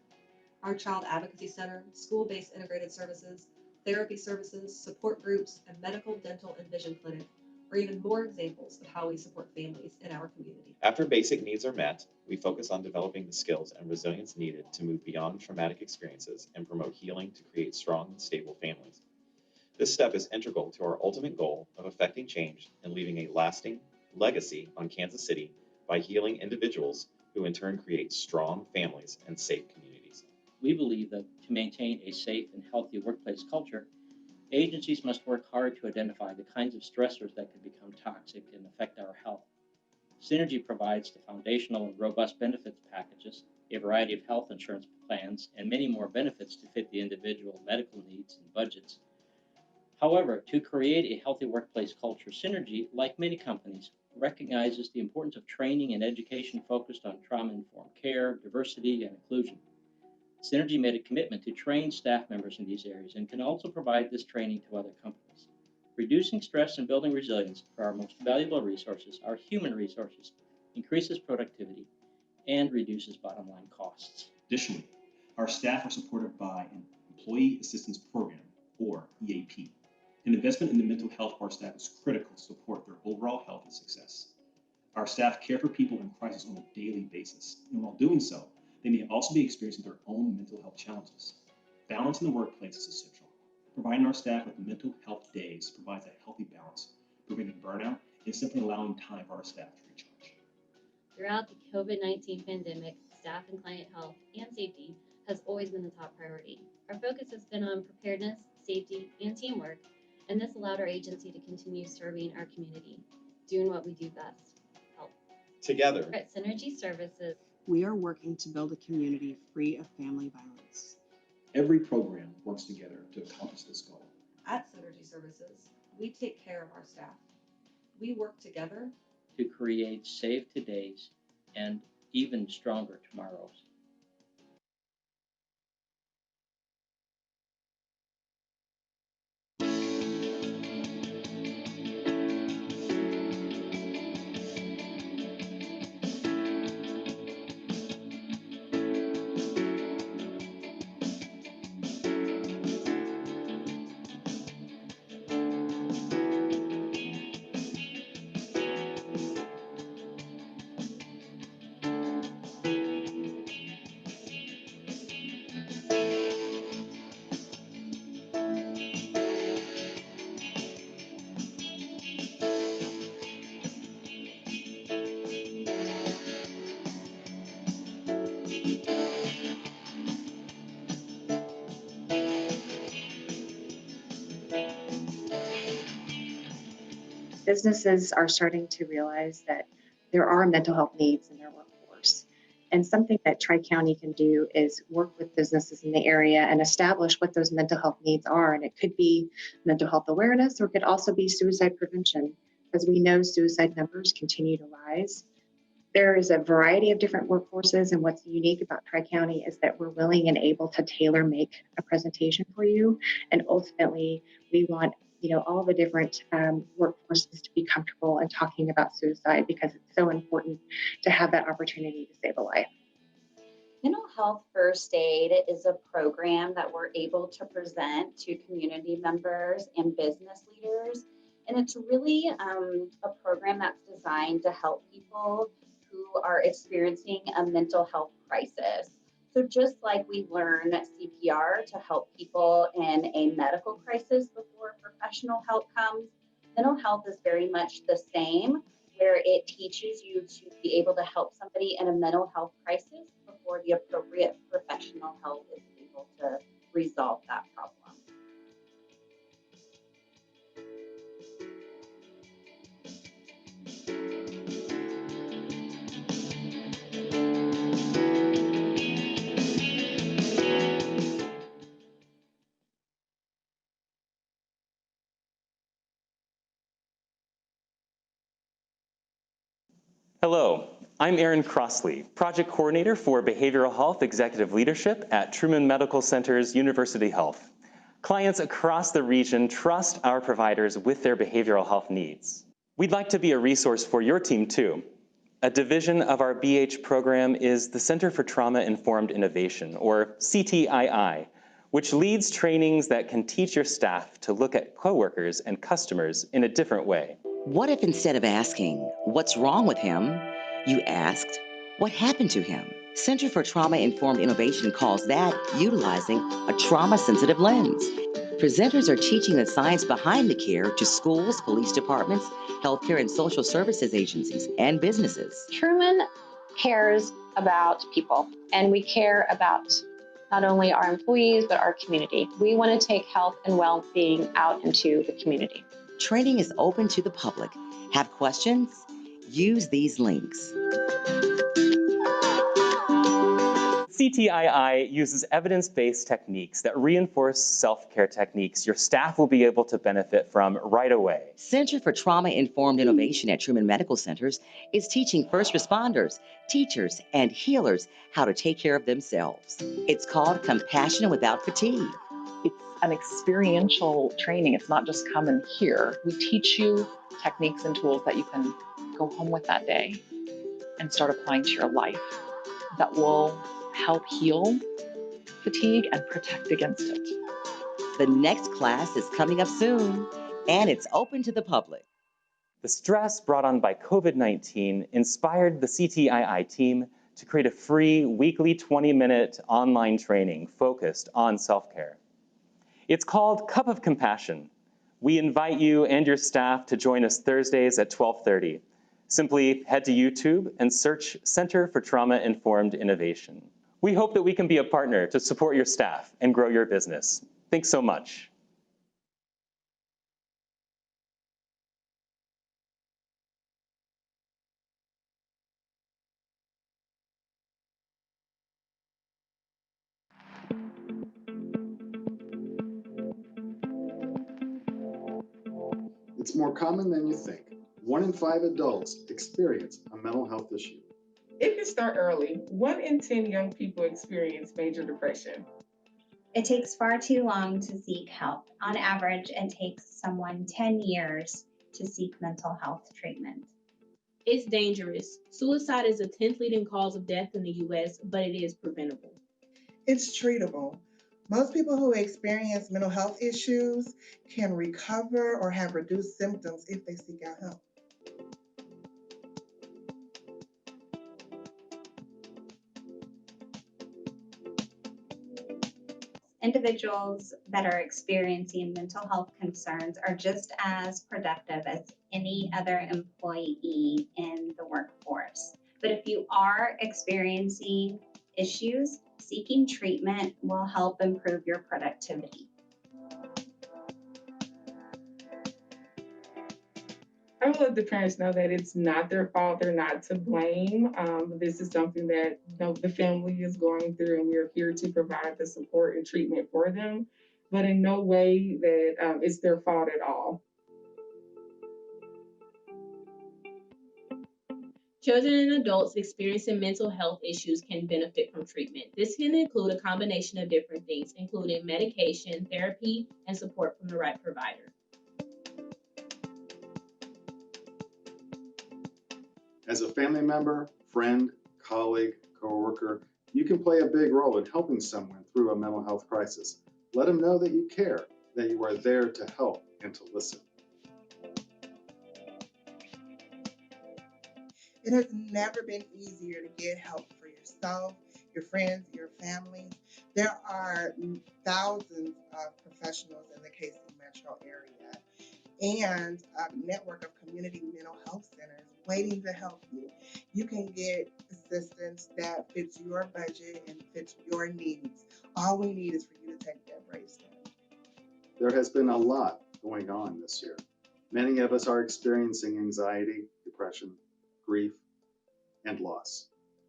Our Child Advocacy Center, school-based integrated services, therapy services, support groups, and medical, dental, and vision clinic are even more examples of how we support families in our community. After basic needs are met, we focus on developing the skills and resilience needed to move beyond traumatic experiences and promote healing to create strong and stable families. This step is integral to our ultimate goal of effecting change and leaving a lasting legacy on Kansas City by healing individuals who in turn create strong families and safe communities. We believe that to maintain a safe and healthy workplace culture, agencies must work hard to identify the kinds of stressors that could become toxic and affect our health. Synergy provides the foundational and robust benefits packages, a variety of health insurance plans, and many more benefits to fit the individual medical needs and budgets. However, to create a healthy workplace culture, Synergy, like many companies, recognizes the importance of training and education focused on trauma-informed care, diversity, and inclusion. Synergy made a commitment to train staff members in these areas and can also provide this training to other companies. Reducing stress and building resilience are our most valuable resources, our human resources, increases productivity, and reduces bottom line costs. Additionally, our staff are supported by an Employee Assistance Program, or EAP. An investment in the mental health of our staff is critical to support their overall health and success. Our staff care for people in crisis on a daily basis, and while doing so, they may also be experiencing their own mental health challenges. Balance in the workplace is essential. Providing our staff with mental health days provides a healthy balance, preventing burnout and simply allowing time for our staff to recharge. Throughout the COVID-19 pandemic, staff and client health and safety has always been the top priority. Our focus has been on preparedness, safety, and teamwork, and this allowed our agency to continue serving our community, doing what we do best, help. Together, At Synergy Services, we are working to build a community free of family violence. Every program works together to accomplish this goal. At Synergy Services, we take care of our staff. We work together to create safe todays and even stronger tomorrows. Businesses are starting to realize that there are mental health needs in their workforce. And something that Tri-County can do is work with businesses in the area and establish what those mental health needs are. And it could be mental health awareness, or it could also be suicide prevention. As we know, suicide numbers continue to rise. There is a variety of different workforces, and what's unique about Tri-County is that we're willing and able to tailor make a presentation for you. And ultimately, we want all the different workforces to be comfortable in talking about suicide, because it's so important to have that opportunity to save a life. Mental Health First Aid is a program that we're able to present to community members and business leaders. And it's really a program that's designed to help people who are experiencing a mental health crisis. So just like we learn CPR to help people in a medical crisis before professional help comes, mental health is very much the same, where it teaches you to be able to help somebody in a mental health crisis before the appropriate professional help is able to resolve that problem. Hello, I'm Aaron Crossley, Project Coordinator for Behavioral Health Executive Leadership at Truman Medical Center's University Health. Clients across the region trust our providers with their behavioral health needs. We'd like to be a resource for your team too. A division of our BH program is the Center for Trauma-Informed Innovation, or CTII, which leads trainings that can teach your staff to look at coworkers and customers in a different way. What if instead of asking, what's wrong with him, you asked, what happened to him? Center for Trauma-Informed Innovation calls that utilizing a trauma-sensitive lens. Presenters are teaching the science behind the care to schools, police departments, healthcare and social services agencies, and businesses. Truman cares about people, and we care about not only our employees, but our community. We want to take health and well-being out into the community. Training is open to the public. Have questions? Use these links. CTII uses evidence-based techniques that reinforce self-care techniques your staff will be able to benefit from right away. Center for Trauma-Informed Innovation at Truman Medical Centers is teaching first responders, teachers, and healers how to take care of themselves. It's called Compassion Without Fatigue. It's an experiential training. It's not just come and hear. We teach you techniques and tools that you can go home with that day and start applying to your life that will help heal fatigue and protect against it. The next class is coming up soon, and it's open to the public. The stress brought on by COVID-19 inspired the CTII team to create a free weekly 20-minute online training focused on self-care. It's called Cup of Compassion. We invite you and your staff to join us Thursdays at 12:30. Simply head to YouTube and search Center for Trauma-Informed Innovation. We hope that we can be a partner to support your staff and grow your business. Thanks so much. It's more common than you think. 1 in 5 adults experience a mental health issue. If you start early, 1 in 10 young people experience major depression. It takes far too long to seek help. On average, it takes someone 10 years to seek mental health treatment. It's dangerous. Suicide is the 10th leading cause of death in the U.S., but it is preventable. It's treatable. Most people who experience mental health issues can recover or have reduced symptoms if they seek out help. Individuals that are experiencing mental health concerns are just as productive as any other employee in the workforce. But if you are experiencing issues, seeking treatment will help improve your productivity. I would let the parents know that it's not their fault, they're not to blame. This is something that the family is going through, and we're here to provide the support and treatment for them, but in no way that it's their fault at all. Children and adults experiencing mental health issues can benefit from treatment. This can include a combination of different things, including medication, therapy, and support from the right provider. As a family member, friend, colleague, coworker, you can play a big role in helping someone through a mental health crisis. Let them know that you care, that you are there to help and to listen. It has never been easier to get help for yourself, your friends, your family. There are thousands of professionals in the KC metro area and a network of community mental health centers waiting to help you. You can get assistance that fits your budget and fits your needs. All we need is for you to take that brave step. There has been a lot going on this year. Many of us are experiencing anxiety, depression, grief, and loss.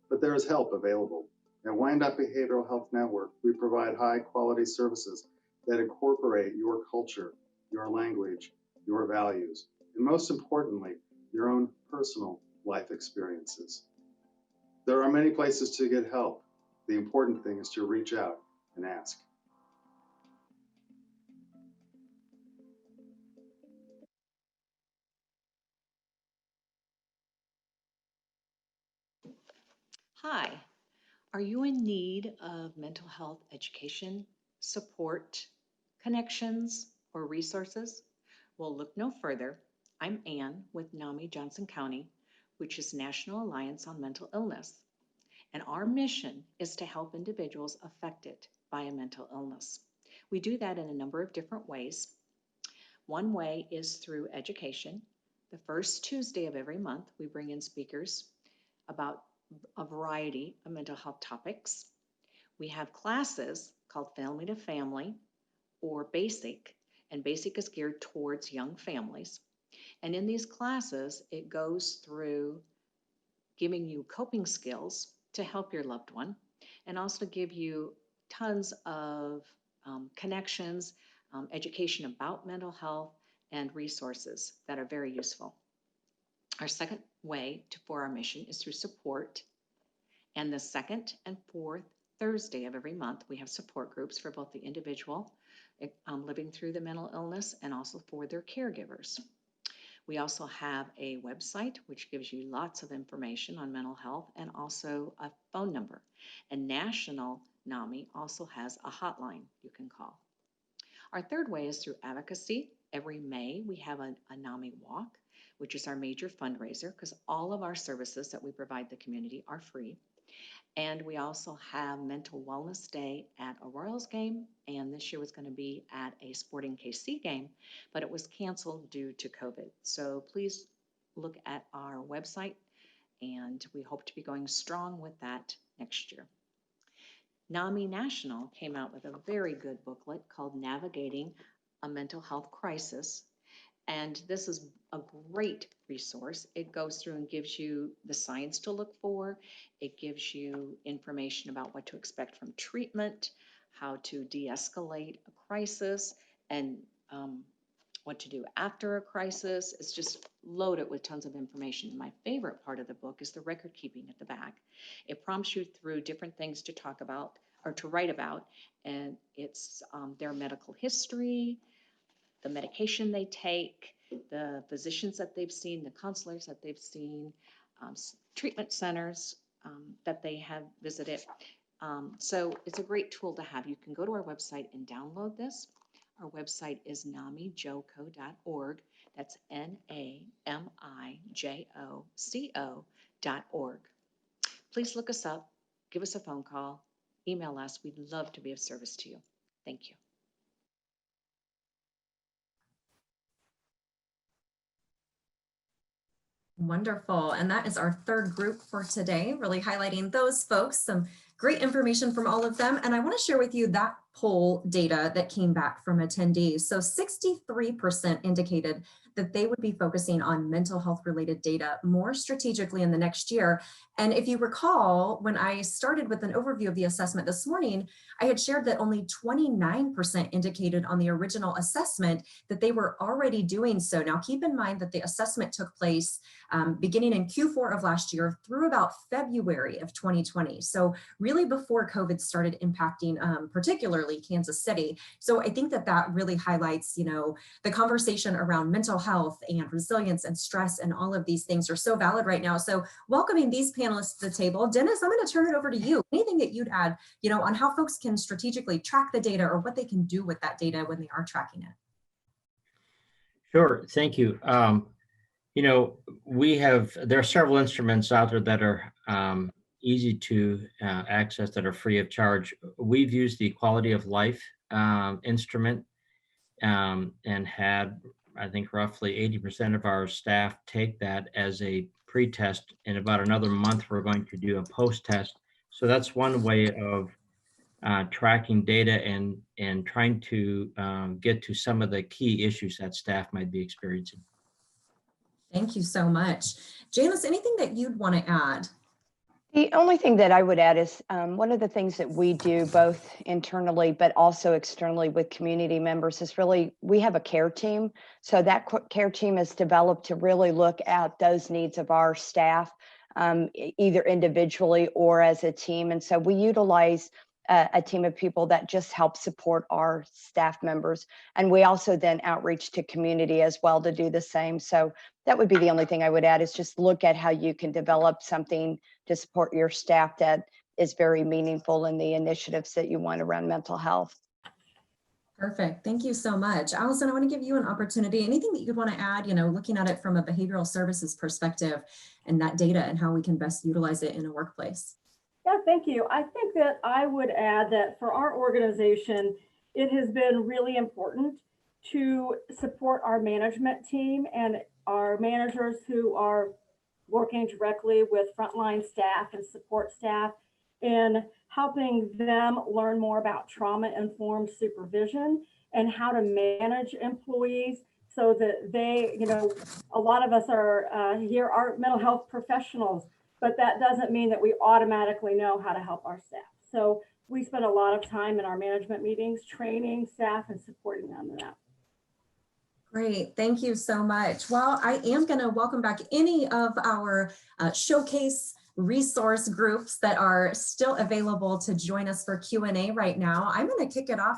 But there is help available. At Wyandotte Behavioral Health Network, we provide high-quality services that incorporate your culture, your language, your values, and most importantly, your own personal life experiences. There are many places to get help. The important thing is to reach out and ask. Hi, are you in need of mental health education, support, connections, or resources? Well, look no further. I'm Ann with NAMI Johnson County, which is National Alliance on Mental Illness. And our mission is to help individuals affected by a mental illness. We do that in a number of different ways. One way is through education. The first Tuesday of every month, we bring in speakers about a variety of mental health topics. We have classes called Family to Family or Basic, and Basic is geared towards young families. And in these classes, it goes through giving you coping skills to help your loved one, and also give you tons of connections, education about mental health, and resources that are very useful. Our second way for our mission is through support. And the second and fourth Thursday of every month, we have support groups for both the individual living through the mental illness and also for their caregivers. We also have a website which gives you lots of information on mental health and also a phone number. And National NAMI also has a hotline you can call. Our third way is through advocacy. Every May, we have a NAMI walk, which is our major fundraiser because all of our services that we provide the community are free. And we also have Mental Wellness Day at a Royals game, and this year was going to be at a Sporting KC game, but it was canceled due to COVID. So please look at our website, and we hope to be going strong with that next year. NAMI National came out with a very good booklet called Navigating a Mental Health Crisis. And this is a great resource. It goes through and gives you the science to look for. It gives you information about what to expect from treatment, how to de-escalate a crisis, and what to do after a crisis. It's just loaded with tons of information. My favorite part of the book is the record keeping at the back. It prompts you through different things to talk about or to write about, and it's their medical history, the medication they take, the physicians that they've seen, the counselors that they've seen, treatment centers that they have visited. So it's a great tool to have. You can go to our website and download this. Our website is namijoco.org. That's NAMIJOCO.org. Please look us up, give us a phone call, email us. We'd love to be of service to you. Thank you. Wonderful. And that is our third group for today, really highlighting those folks, some great information from all of them. And I want to share with you that poll data that came back from attendees. So 63% indicated that they would be focusing on mental health related data more strategically in the next year. And if you recall, when I started with an overview of the assessment this morning, I had shared that only 29% indicated on the original assessment that they were already doing so. Now, keep in mind that the assessment took place beginning in Q4 of last year through about February of 2020. So really before COVID started impacting particularly Kansas City. So I think that that really highlights, you know, the conversation around mental health and resilience and stress and all of these things are so valid right now. So welcoming these panelists to the table. Dennis, I'm going to turn it over to you. Anything that you'd add, you know, on how folks can strategically track the data or what they can do with that data when they are tracking it? Sure, thank you. You know, there are several instruments out there that are easy to access that are free of charge. We've used the quality of life instrument and had, I think, roughly 80% of our staff take that as a pre-test. In about another month, we're going to do a post-test. So that's one way of tracking data and trying to get to some of the key issues that staff might be experiencing. Thank you so much. Janice, anything that you'd want to add? The only thing that I would add is one of the things that we do both internally but also externally with community members is really, we have a care team. So that care team is developed to really look at those needs of our staff, either individually or as a team. And so we utilize a team of people that just help support our staff members. And we also then outreach to community as well to do the same. So that would be the only thing I would add, is just look at how you can develop something to support your staff that is very meaningful in the initiatives that you want around mental health. Perfect. Thank you so much. Allison, I want to give you an opportunity. Anything that you'd want to add, looking at it from a behavioral services perspective and that data and how we can best utilize it in a workplace? Yeah, thank you. I think that I would add that for our organization, it has been really important to support our management team and our managers who are working directly with frontline staff and support staff in helping them learn more about trauma-informed supervision and how to manage employees so that they, a lot of us are here are mental health professionals, but that doesn't mean that we automatically know how to help our staff. So we spend a lot of time in our management meetings training staff and supporting them in that. Great, thank you so much. Well, I am going to welcome back any of our showcase resource groups that are still available to join us for Q&A right now. I'm going to kick it off.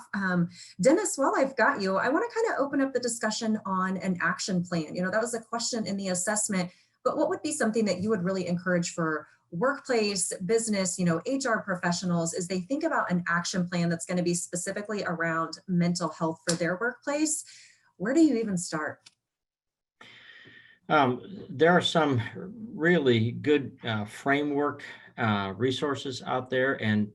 Dennis, while I've got you, I want to kind of open up the discussion on an action plan. That was a question in the assessment, but what would be something that you would really encourage for workplace, business, HR professionals as they think about an action plan that's going to be specifically around mental health for their workplace? Where do you even start? There are some really good framework resources out there, and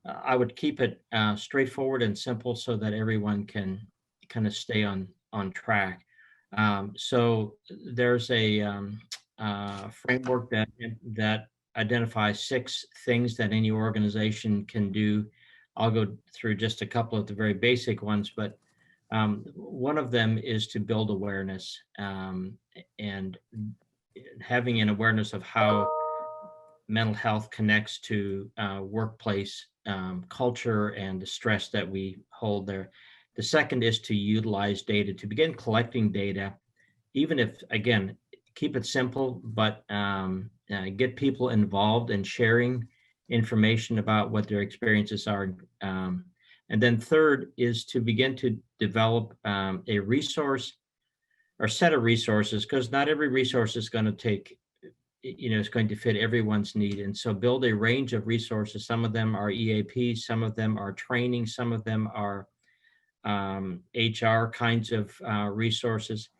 I would keep it straightforward and simple so that everyone can kind of stay on track. So there's a framework that identifies 6 things that any organization can do. I'll go through just a couple of the very basic ones, but one of them is to build awareness, and having an awareness of how mental health connects to workplace culture and the stress that we hold there. The second is to utilize data, to begin collecting data, even if, again, keep it simple, but get people involved in sharing information about what their experiences are. And then third is to begin to develop a resource or set of resources, because not every resource is going to take, it's going to fit everyone's need. And so build a range of resources. Some of them are EAP, some of them are training, some of them are HR kinds of resources.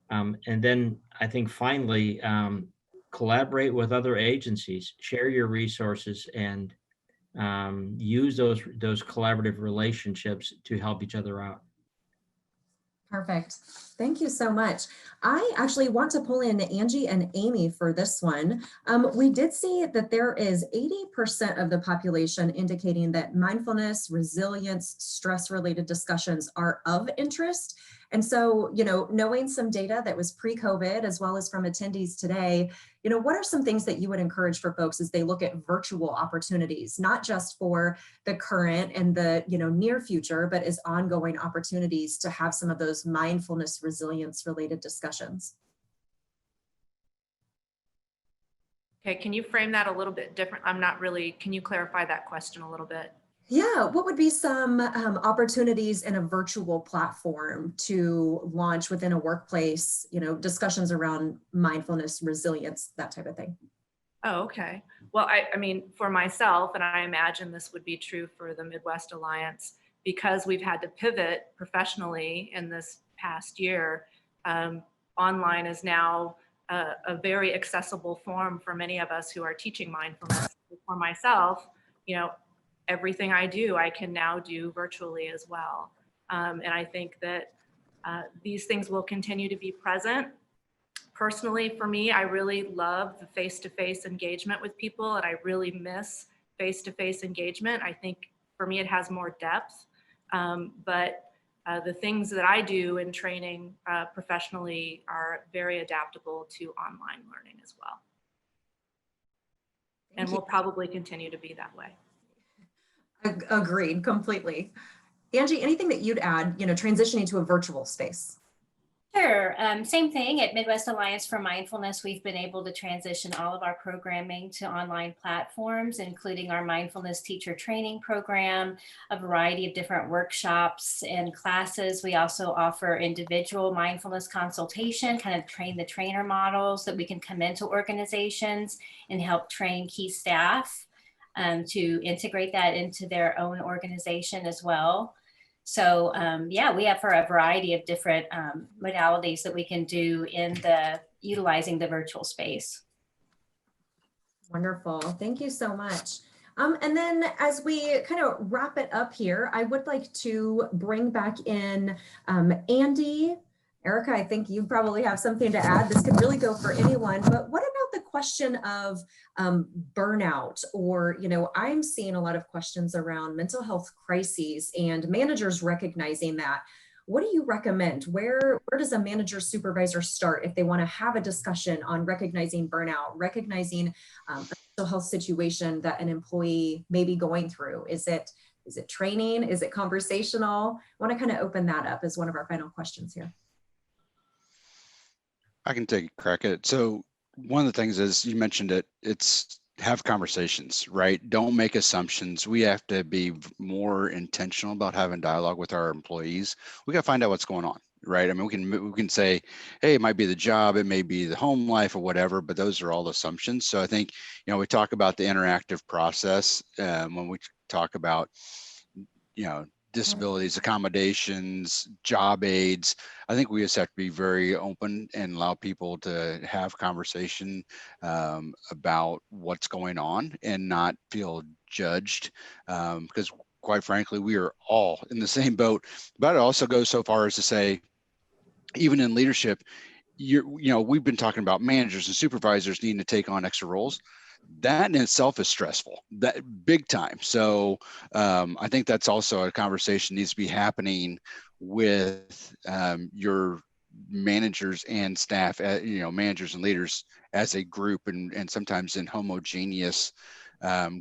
And then I think finally, collaborate with other agencies, share your resources, and use those collaborative relationships to help each other out. Perfect. Thank you so much. I actually want to pull in Angie and Amy for this one. We did see that there is 80% of the population indicating that mindfulness, resilience, stress-related discussions are of interest. And so, knowing some data that was pre-COVID as well as from attendees today, what are some things that you would encourage for folks as they look at virtual opportunities, not just for the current and the near future, but as ongoing opportunities to have some of those mindfulness, resilience related discussions? Okay, can you frame that a little bit different? Can you clarify that question a little bit? Yeah, what would be some opportunities in a virtual platform to launch within a workplace, discussions around mindfulness, resilience, that type of thing? Oh, okay. Well, I mean, for myself, and I imagine this would be true for the Midwest Alliance, because we've had to pivot professionally in this past year, online is now a very accessible form for many of us who are teaching mindfulness. For myself, everything I do, I can now do virtually as well. And I think that these things will continue to be present. Personally, for me, I really love the face-to-face engagement with people, and I really miss face-to-face engagement. I think for me, it has more depth. But the things that I do in training professionally are very adaptable to online learning as well. and will probably continue to be that way. Agreed completely. Angie, anything that you'd add, transitioning to a virtual space? Sure. Same thing at Midwest Alliance for Mindfulness. We've been able to transition all of our programming to online platforms, including our mindfulness teacher training program, a variety of different workshops and classes. We also offer individual mindfulness consultation, kind of train the trainer models that we can come into organizations and help train key staff to integrate that into their own organization as well. So yeah, we have for a variety of different modalities that we can do in utilizing the virtual space. Wonderful. Thank you so much. And then as we kind of wrap it up here, I would like to bring back in Andy. Erica, I think you probably have something to add. This could really go for anyone, but what about the question of burnout? Or, I'm seeing a lot of questions around mental health crises and managers recognizing that. What do you recommend? Where does a manager supervisor start if they want to have a discussion on recognizing burnout, recognizing a mental health situation that an employee may be going through? Is it training? Is it conversational? I want to kind of open that up as one of our final questions here. I can take a crack at it. So one of the things is, you mentioned it, it's have conversations, right? Don't make assumptions. We have to be more intentional about having dialogue with our employees. We got to find out what's going on, right? I mean, we can say, hey, it might be the job, it may be the home life or whatever, but those are all assumptions. So I think, we talk about the interactive process when we talk about, disabilities, accommodations, job aids. I think we just have to be very open and allow people to have conversation about what's going on and not feel judged, because quite frankly, we are all in the same boat. But it also goes so far as to say, even in leadership, we've been talking about managers and supervisors needing to take on extra roles. That in itself is stressful, that big time. So I think that's also a conversation needs to be happening with your managers and staff, managers and leaders as a group, and sometimes in homogeneous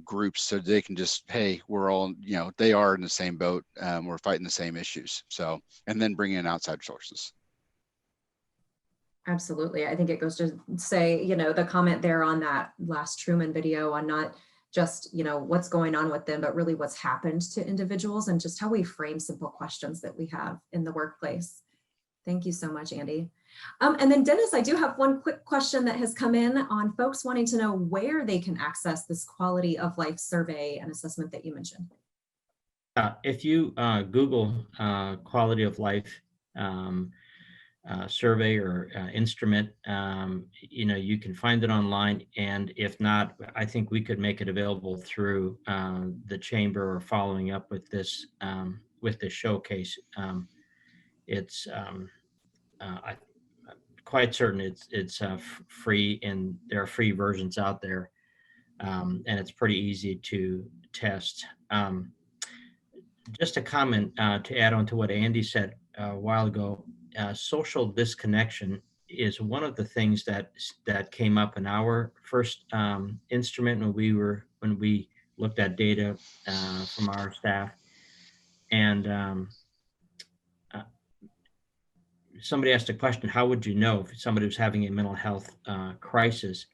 groups, so they can just, hey, we're all, they are in the same boat. We're fighting the same issues. So, and then bring in outside sources. Absolutely. I think it goes to say, the comment there on that last Truman video on not just, what's going on with them, but really what's happened to individuals and just how we frame simple questions that we have in the workplace. Thank you so much, Andy. And then Dennis, I do have one quick question that has come in on folks wanting to know where they can access this quality of life survey and assessment that you mentioned. If you Google quality of life survey or instrument, you can find it online. And if not, I think we could make it available through the chamber or following up with this showcase. It's I'm quite certain it's free, and there are free versions out there, and it's pretty easy to test. Just a comment to add on to what Andy said a while ago. Social disconnection is one of the things that came up in our first instrument when we looked at data from our staff, and somebody asked a question: how would you know if somebody was having a mental health crisis?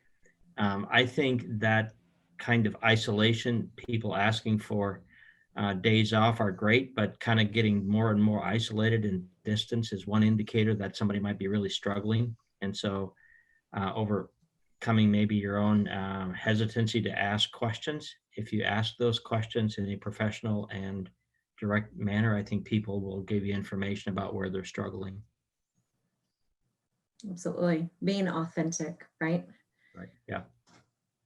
I think that kind of isolation, people asking for days off, are great, but kind of getting more and more isolated and distance is one indicator that somebody might be really struggling. And so overcoming maybe your own hesitancy to ask questions. If you ask those questions in a professional and direct manner, I think people will give you information about where they're struggling. Absolutely. Being authentic, right? Right. Yeah.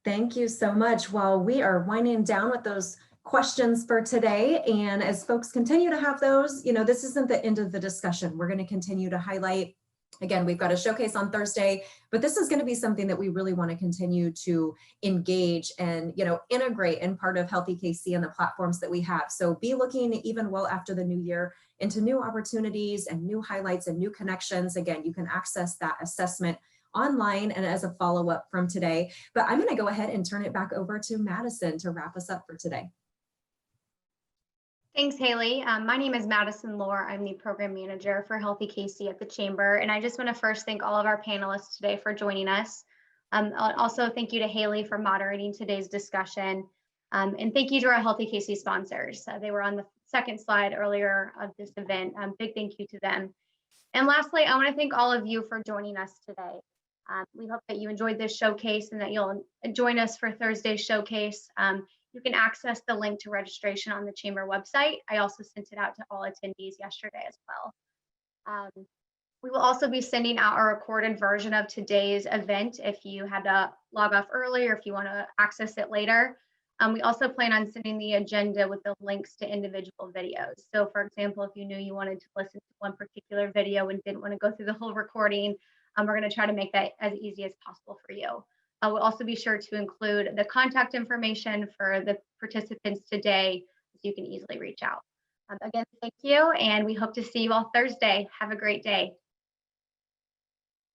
Thank you so much. Well, we are winding down with those questions for today. And as folks continue to have those, this isn't the end of the discussion. We're going to continue to highlight. Again, we've got a showcase on Thursday, but this is going to be something that we really want to continue to engage and, integrate in part of Healthy KC and the platforms that we have. So be looking even well after the new year into new opportunities and new highlights and new connections. Again, you can access that assessment online and as a follow-up from today. But I'm going to go ahead and turn it back over to Madison to wrap us up for today. Thanks, Haley. My name is Madison Lohr. I'm the program manager for Healthy KC at the Chamber. And I just want to first thank all of our panelists today for joining us. Also, thank you to Haley for moderating today's discussion. And thank you to our Healthy KC sponsors. They were on the second slide earlier of this event. Big thank you to them. And lastly, I want to thank all of you for joining us today. We hope that you enjoyed this showcase and that you'll join us for Thursday's showcase. You can access the link to registration on the Chamber website. I also sent it out to all attendees yesterday as well. We will also be sending out a recorded version of today's event if you had to log off early or if you want to access it later. We also plan on sending the agenda with the links to individual videos. So for example, if you knew you wanted to listen to one particular video and didn't want to go through the whole recording, we're going to try to make that as easy as possible for you. We'll also be sure to include the contact information for the participants today so you can easily reach out. Again, thank you, and we hope to see you all Thursday. Have a great day.